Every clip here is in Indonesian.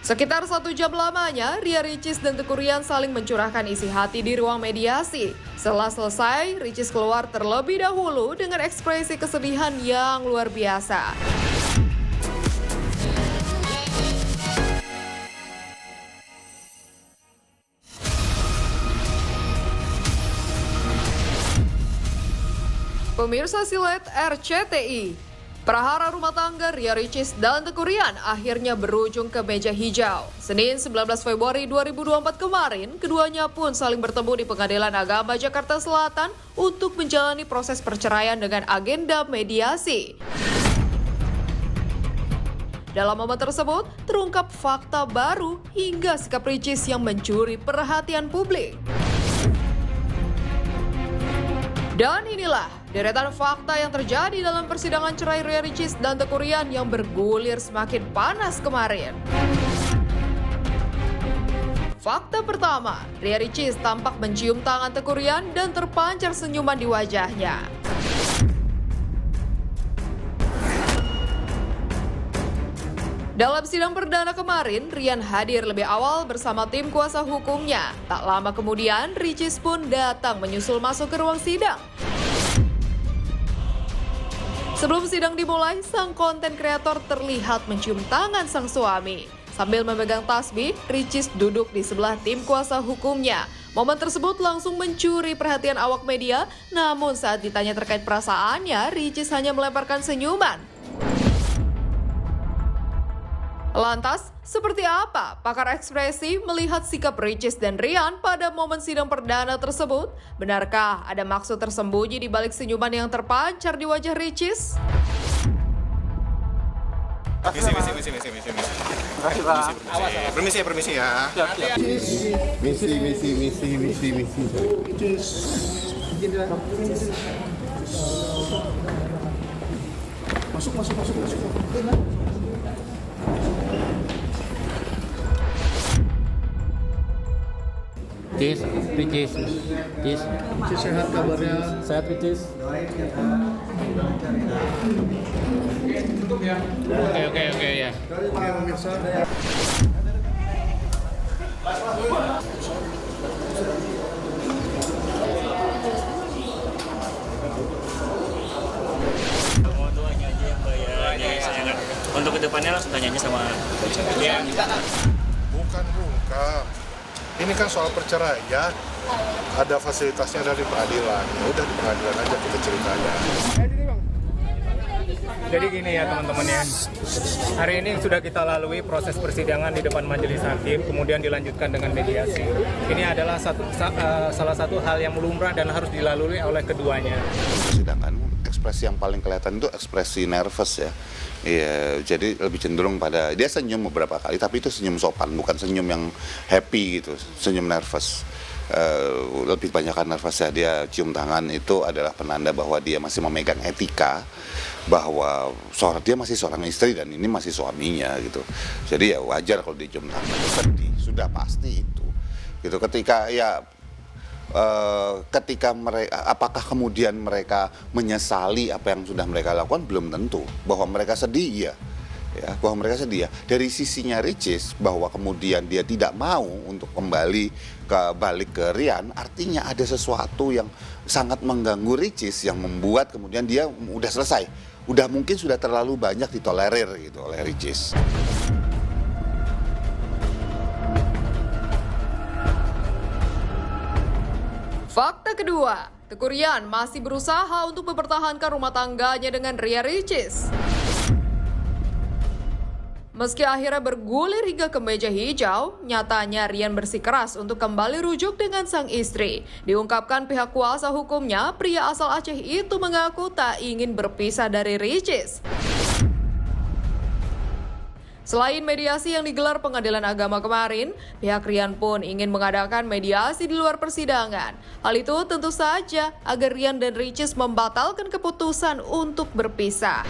Sekitar 1 jam lamanya, Ria Ricis dan Teuku Ryan saling mencurahkan isi hati di ruang mediasi. Setelah selesai, Ricis keluar terlebih dahulu dengan ekspresi kesedihan yang luar biasa. Pemirsa Silet RCTI, perahara rumah tangga Ria Ricis dan Teuku Ryan akhirnya berujung ke meja hijau. Senin 19 Februari 2024 kemarin, keduanya pun saling bertemu di Pengadilan Agama Jakarta Selatan untuk menjalani proses perceraian dengan agenda mediasi. Dalam momen tersebut, terungkap fakta baru hingga sikap Ricis yang mencuri perhatian publik. Dan inilah deretan fakta yang terjadi dalam persidangan cerai Ria Ricis dan Teuku Ryan yang bergulir semakin panas kemarin. Fakta pertama, Ria Ricis tampak mencium tangan Teuku Ryan dan terpancar senyuman di wajahnya. Dalam sidang perdana kemarin, Ryan hadir lebih awal bersama tim kuasa hukumnya. Tak lama kemudian, Ricis pun datang menyusul masuk ke ruang sidang. Sebelum sidang dimulai, sang konten kreator terlihat mencium tangan sang suami. Sambil memegang tasbih, Ricis duduk di sebelah tim kuasa hukumnya. Momen tersebut langsung mencuri perhatian awak media, namun saat ditanya terkait perasaannya, Ricis hanya melemparkan senyuman. Lantas, seperti apa pakar ekspresi melihat sikap Ricis dan Ryan pada momen sidang perdana tersebut? Benarkah ada maksud tersembunyi di balik senyuman yang terpancar di wajah Ricis? Permisi ya. Misi. Masuk. Ricis. Sehat kabarnya? Sehat, Ricis. Oke ya. Pemirsa. Untuk kedepannya langsung tanya aja sama ya. Bukan. Ini kan soal perceraian. Ada fasilitasnya dari pengadilan. Ya udah di pengadilan aja kita ceritanya. Jadi gini ya teman-teman ya. Hari ini sudah kita lalui proses persidangan di depan majelis hakim, kemudian dilanjutkan dengan mediasi. Ini adalah salah satu hal yang lumrah dan harus dilalui oleh keduanya. Persidangan, ekspresi yang paling kelihatan itu ekspresi nervous ya. Iya, jadi lebih cenderung pada dia senyum beberapa kali, tapi itu senyum sopan, bukan senyum yang happy gitu, senyum nervous. Lebih banyak kan nervous ya. Dia cium tangan itu adalah penanda bahwa dia masih memegang etika, bahwa dia masih seorang istri dan ini masih suaminya gitu. Jadi ya wajar kalau dia cium tangan. Sedih, sudah pasti itu. Gitu ketika mereka, apakah kemudian mereka menyesali apa yang sudah mereka lakukan, belum tentu. Bahwa mereka sedih, bahwa mereka sedih ya. Dari sisinya Ricis, bahwa kemudian dia tidak mau untuk balik ke Ryan, artinya ada sesuatu yang sangat mengganggu Ricis yang membuat kemudian dia udah selesai, mungkin sudah terlalu banyak ditolerir gitu oleh Ricis. Fakta kedua, Teuku Ryan masih berusaha untuk mempertahankan rumah tangganya dengan Ria Ricis. Meski akhirnya bergulir hingga ke meja hijau, nyatanya Ryan bersikeras untuk kembali rujuk dengan sang istri. Diungkapkan pihak kuasa hukumnya, pria asal Aceh itu mengaku tak ingin berpisah dari Ricis. Selain mediasi yang digelar Pengadilan Agama kemarin, pihak Ryan pun ingin mengadakan mediasi di luar persidangan. Hal itu tentu saja agar Ryan dan Ricis membatalkan keputusan untuk berpisah.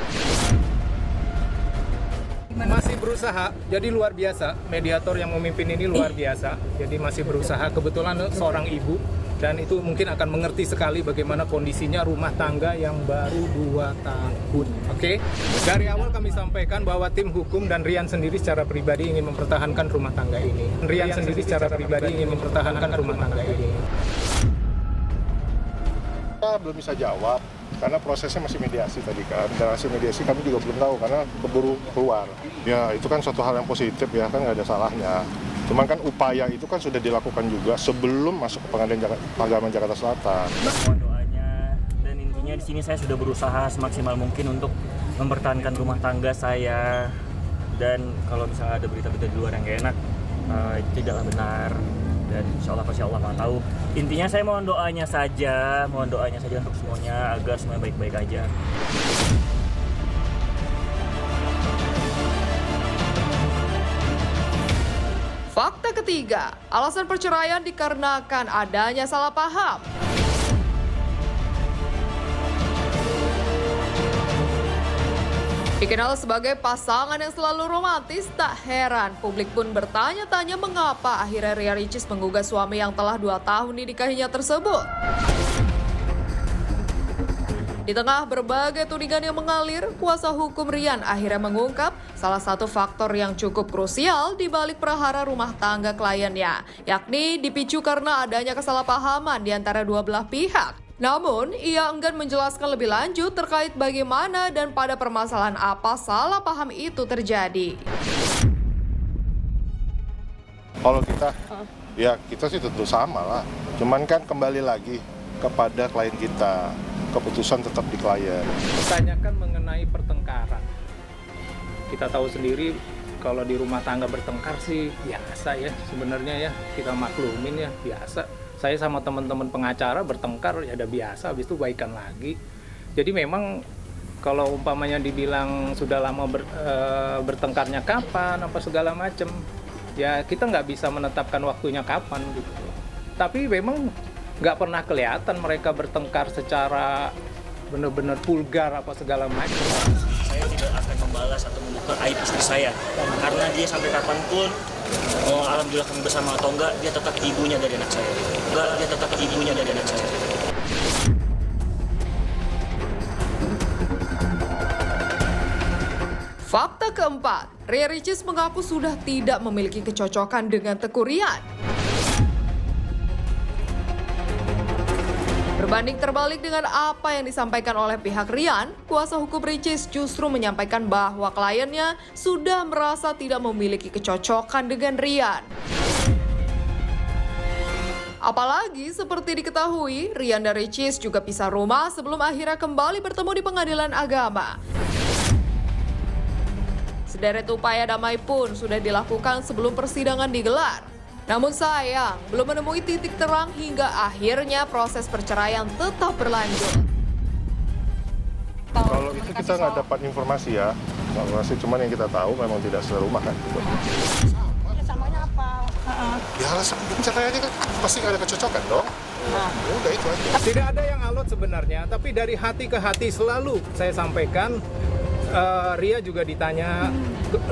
Masih berusaha, jadi luar biasa. Mediator yang memimpin ini luar biasa. Jadi masih berusaha, kebetulan seorang ibu dan itu mungkin akan mengerti sekali bagaimana kondisinya rumah tangga yang baru 2 tahun. Oke? Dari awal kami sampaikan bahwa tim hukum dan Rian sendiri secara pribadi ingin mempertahankan rumah tangga ini. Rian sendiri secara pribadi ingin mempertahankan rumah tangga ini. Kita belum bisa jawab karena prosesnya masih mediasi tadi kan, dan hasil mediasi kami juga belum tahu karena keburu keluar. Ya itu kan suatu hal yang positif ya, kan nggak ada salahnya. Cuman kan upaya itu kan sudah dilakukan juga sebelum masuk ke Pengadilan Agama Jakarta Selatan. Mohon doanya, dan intinya di sini saya sudah berusaha semaksimal mungkin untuk mempertahankan rumah tangga saya. Dan kalau misalnya ada berita-berita di luar yang gak enak, itu tidaklah benar. Dan insya Allah Maha tahu. Intinya saya mohon doanya saja untuk semuanya agar semuanya baik-baik aja. Fakta ketiga, alasan perceraian dikarenakan adanya salah paham. Dikenal sebagai pasangan yang selalu romantis, tak heran publik pun bertanya-tanya mengapa akhirnya Ria Ricis menggugah suami yang telah 2 tahun dinikahinya tersebut. Di tengah berbagai tudingan yang mengalir, kuasa hukum Rian akhirnya mengungkap salah satu faktor yang cukup krusial di balik perhara rumah tangga kliennya, yakni dipicu karena adanya kesalahpahaman di antara dua belah pihak. Namun, ia enggan menjelaskan lebih lanjut terkait bagaimana dan pada permasalahan apa salah paham itu terjadi. Kalau kita sih tentu sama lah. Cuman kan kembali lagi kepada klien kita, keputusan tetap di klien. Pertanyakan mengenai pertengkaran. Kita tahu sendiri kalau di rumah tangga bertengkar sih biasa ya, sebenarnya ya, kita maklumin ya, biasa. Saya sama teman-teman pengacara bertengkar ya udah biasa, habis itu baikan lagi. Jadi memang kalau umpamanya dibilang sudah lama bertengkarnya kapan, apa segala macam, ya kita nggak bisa menetapkan waktunya kapan gitu. Tapi memang nggak pernah kelihatan mereka bertengkar secara benar-benar vulgar apa segala macam. Saya tidak akan membalas atau membuka aib istri saya, karena dia sampai kapanpun, alhamdulillah kami bersama atau enggak, dia tetap ibunya dari anak saya. Dia tetap ibunya dari anak saya. Fakta keempat, Ria Ricis mengaku sudah tidak memiliki kecocokan dengan Teuku Rian. Berbanding terbalik dengan apa yang disampaikan oleh pihak Rian, kuasa hukum Ricis justru menyampaikan bahwa kliennya sudah merasa tidak memiliki kecocokan dengan Rian. Apalagi seperti diketahui, Rian dan Ricis juga pisah rumah sebelum akhirnya kembali bertemu di Pengadilan Agama. Sederet upaya damai pun sudah dilakukan sebelum persidangan digelar. Namun sayang, belum menemui titik terang hingga akhirnya proses perceraian tetap berlanjut. Kalau itu kita nggak dapat informasi ya, cuman yang kita tahu memang tidak serumah kan. Gitu. Samanya apa? Ya alasan perceraiannya kan pasti nggak ada kecocokan dong. Udah itu aja. Tidak ada yang alot sebenarnya, tapi dari hati ke hati selalu saya sampaikan. Ria juga ditanya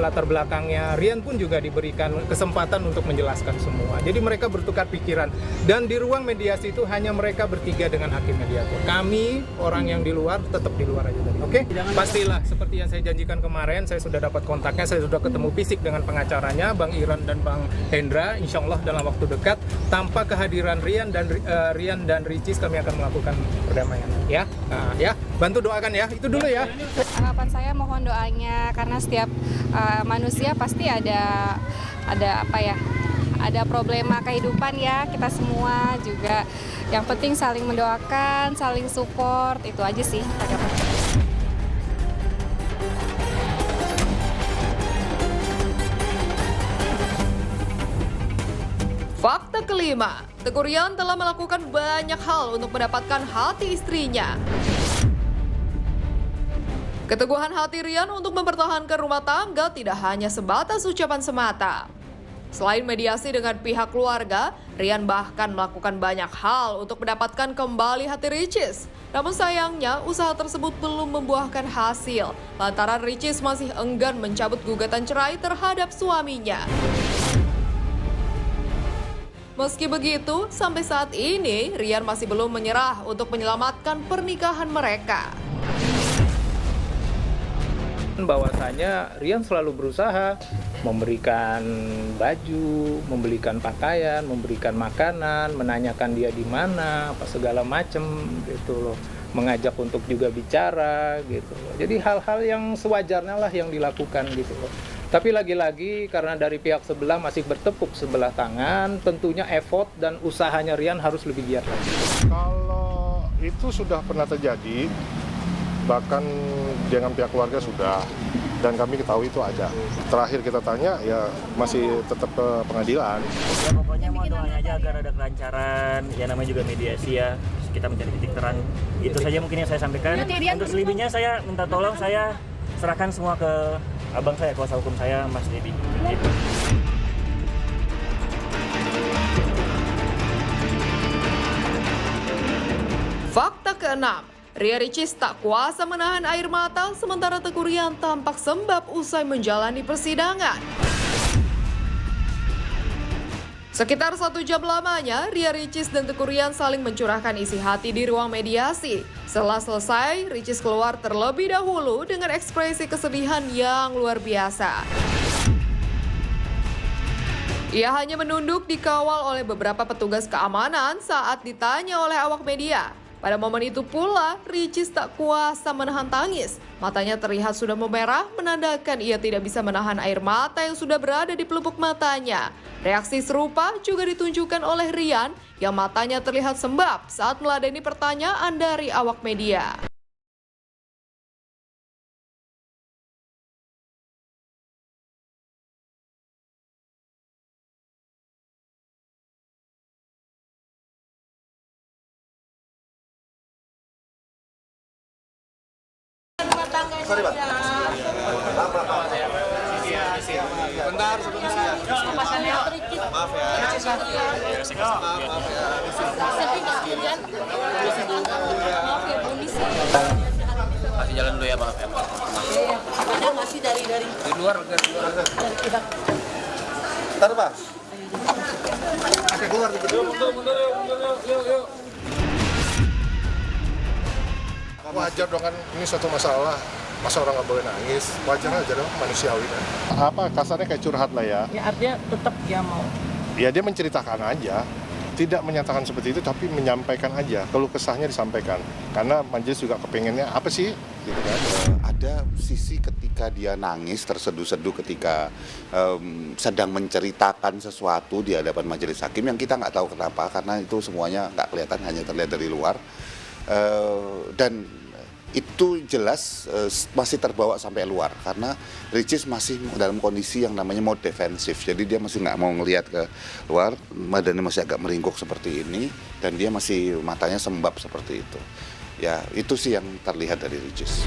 latar belakangnya, Rian pun juga diberikan kesempatan untuk menjelaskan semua. Jadi mereka bertukar pikiran, dan di ruang mediasi itu hanya mereka bertiga dengan hakim mediator. Kami orang yang di luar tetap di luar aja tadi. Oke? Pastilah seperti yang saya janjikan kemarin, saya sudah dapat kontaknya, saya sudah ketemu fisik dengan pengacaranya Bang Iran dan Bang Hendra. Insya Allah dalam waktu dekat tanpa kehadiran Rian dan Ricis kami akan melakukan perdamaian. Ya, ya, bantu doakan ya. Itu dulu ya. Harapan saya mohon doanya, karena setiap manusia pasti ada apa ya, ada problema kehidupan ya, kita semua juga. Yang penting saling mendoakan, saling support, itu aja sih. Fakta kelima, Teuku Rian telah melakukan banyak hal untuk mendapatkan hati istrinya. Keteguhan hati Rian untuk mempertahankan rumah tangga tidak hanya sebatas ucapan semata. Selain mediasi dengan pihak keluarga, Rian bahkan melakukan banyak hal untuk mendapatkan kembali hati Ricis. Namun sayangnya, usaha tersebut belum membuahkan hasil, lantaran Ricis masih enggan mencabut gugatan cerai terhadap suaminya. Meski begitu, sampai saat ini Rian masih belum menyerah untuk menyelamatkan pernikahan mereka. Bahwasanya Rian selalu berusaha memberikan baju, membelikan pakaian, memberikan makanan, menanyakan dia di mana, apa segala macem gitu loh, mengajak untuk juga bicara gitu loh. Jadi hal-hal yang sewajarnya lah yang dilakukan gitu loh. Tapi lagi-lagi karena dari pihak sebelah masih bertepuk sebelah tangan, tentunya effort dan usahanya Rian harus lebih giat lagi. Kalau itu sudah pernah terjadi, bahkan dengan pihak keluarga sudah, dan kami ketahui itu ada. Terakhir kita tanya ya masih tetap ke pengadilan. Ya pokoknya mau doanya aja agar ada kelancaran, ya namanya juga mediasi ya, kita mencari titik terang. Itu saja mungkin yang saya sampaikan. Untuk selebihnya saya minta tolong saya serahkan semua ke abang saya, kuasa hukum saya, Mas Dedi. Gitu. Fakta keenam, Ria Ricis tak kuasa menahan air mata sementara Teuku Ryan tampak sembab usai menjalani persidangan. Sekitar 1 jam lamanya, Ria Ricis dan Teuku Ryan saling mencurahkan isi hati di ruang mediasi. Setelah selesai, Ricis keluar terlebih dahulu dengan ekspresi kesedihan yang luar biasa. Ia hanya menunduk dikawal oleh beberapa petugas keamanan saat ditanya oleh awak media. Pada momen itu pula, Ricis tak kuasa menahan tangis. Matanya terlihat sudah memerah, menandakan ia tidak bisa menahan air mata yang sudah berada di pelupuk matanya. Reaksi serupa juga ditunjukkan oleh Rian, yang matanya terlihat sembab saat meladeni pertanyaan dari awak media. Sorry, Pak. Bentar, sebelum siap. Maaf ya. Kasih jalan dulu ya, maaf ya. Ada masih dari Di luar. pihak. Bentar, Pak. Oke, keluar dikit. Mundur, yuk. Wajar dong kan, ini suatu masalah. Masa orang nggak boleh nangis? Wajar aja dong, manusiawi kan. Apa, kasarnya kayak curhat lah ya. Ya artinya tetap dia mau. Ya dia menceritakan aja. Tidak menyatakan seperti itu, tapi menyampaikan aja. Keluh kesahnya disampaikan. Karena majelis juga kepengennya, apa sih? Gitu kan. Ada sisi ketika dia nangis, terseduh-seduh ketika sedang menceritakan sesuatu di hadapan majelis hakim yang kita nggak tahu kenapa, karena itu semuanya nggak kelihatan, hanya terlihat dari luar. Dan itu jelas masih terbawa sampai luar karena Ricis masih dalam kondisi yang namanya mode defensif, jadi dia masih nggak mau ngelihat ke luar, badannya masih agak meringkuk seperti ini dan dia masih matanya sembab seperti itu. Ya itu sih yang terlihat dari Ricis.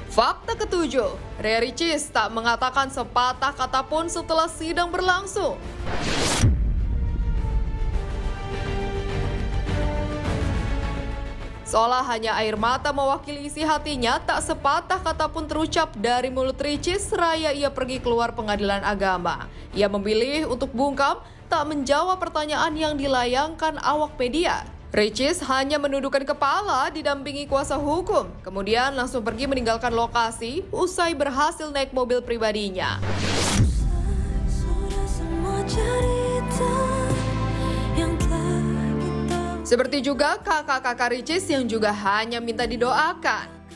Fakta ketujuh, Ria Ricis tak mengatakan sepatah kata pun setelah sidang berlangsung. Seolah hanya air mata mewakili isi hatinya, tak sepatah kata pun terucap dari mulut Ricis seraya ia pergi keluar pengadilan agama. Ia memilih untuk bungkam, tak menjawab pertanyaan yang dilayangkan awak media. Ricis hanya menundukkan kepala didampingi kuasa hukum, kemudian langsung pergi meninggalkan lokasi usai berhasil naik mobil pribadinya. Seperti juga kakak-kakak Ricis yang juga hanya minta didoakan.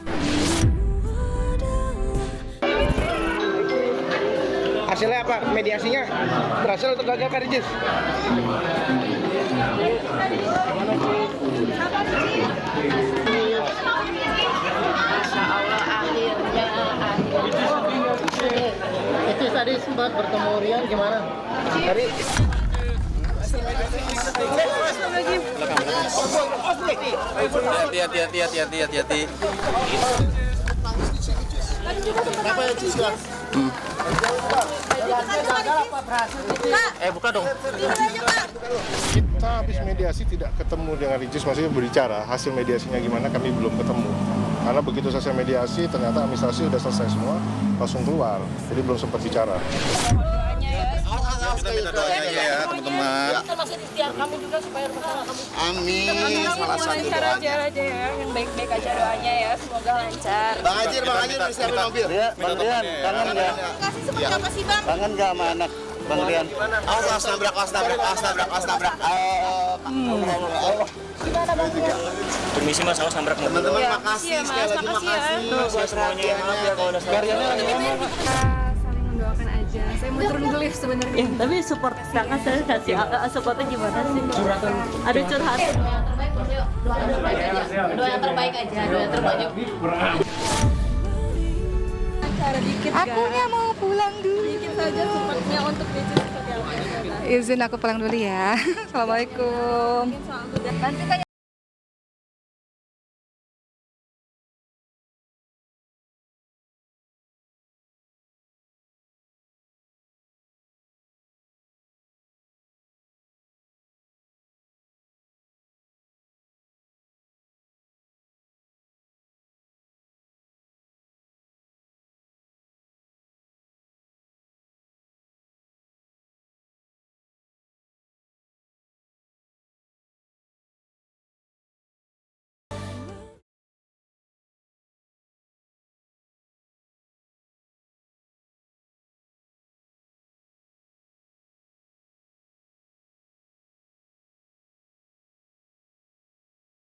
Hasilnya apa? Mediasinya berhasil atau gagal, Kak Ricis? Itu tadi sempat bertemu Rian gimana? Tadi Hati-hati. Buka dong. Kita habis mediasi tidak ketemu dengan Ricis, maksudnya berbicara hasil mediasinya gimana kami belum ketemu. Karena begitu selesai mediasi, ternyata administrasi udah selesai semua, langsung keluar. Jadi belum sempat bicara. Kita minta doanya aja ya teman-teman. Termasuk ikhtiar kamu juga supaya rumah tangga kamu. Amin. Salah satu lancar doanya. aja ya, yang baik-baik aja doanya ya, semoga lancar. Bang Ajir siapin mobil. Ya, Bang Rian, kangen nggak? Kasih seperti apa sih Bang? Kangen nggak sama anak Bang Rian? Awas nabrak. Gimana Bang? Permisi Mas, awas nabrak mobil. Teman-teman Ya, makasih iya, sekali Mas, lagi makasih ya. makasih. Buat semuanya ya, maaf ya kalau ada salah. Saling mendoakan aja. Saya mau turun ke lift sebenarnya. Tapi support kakak saya kasih supportnya gimana sih? Ada curhat. Doa yang terbaik aja. Cara dikit Akunya mau pulang dulu. Dikit saja supportnya untuk Ricis seperti apa? Izin aku pulang dulu ya. Assalamualaikum. Nanti tanya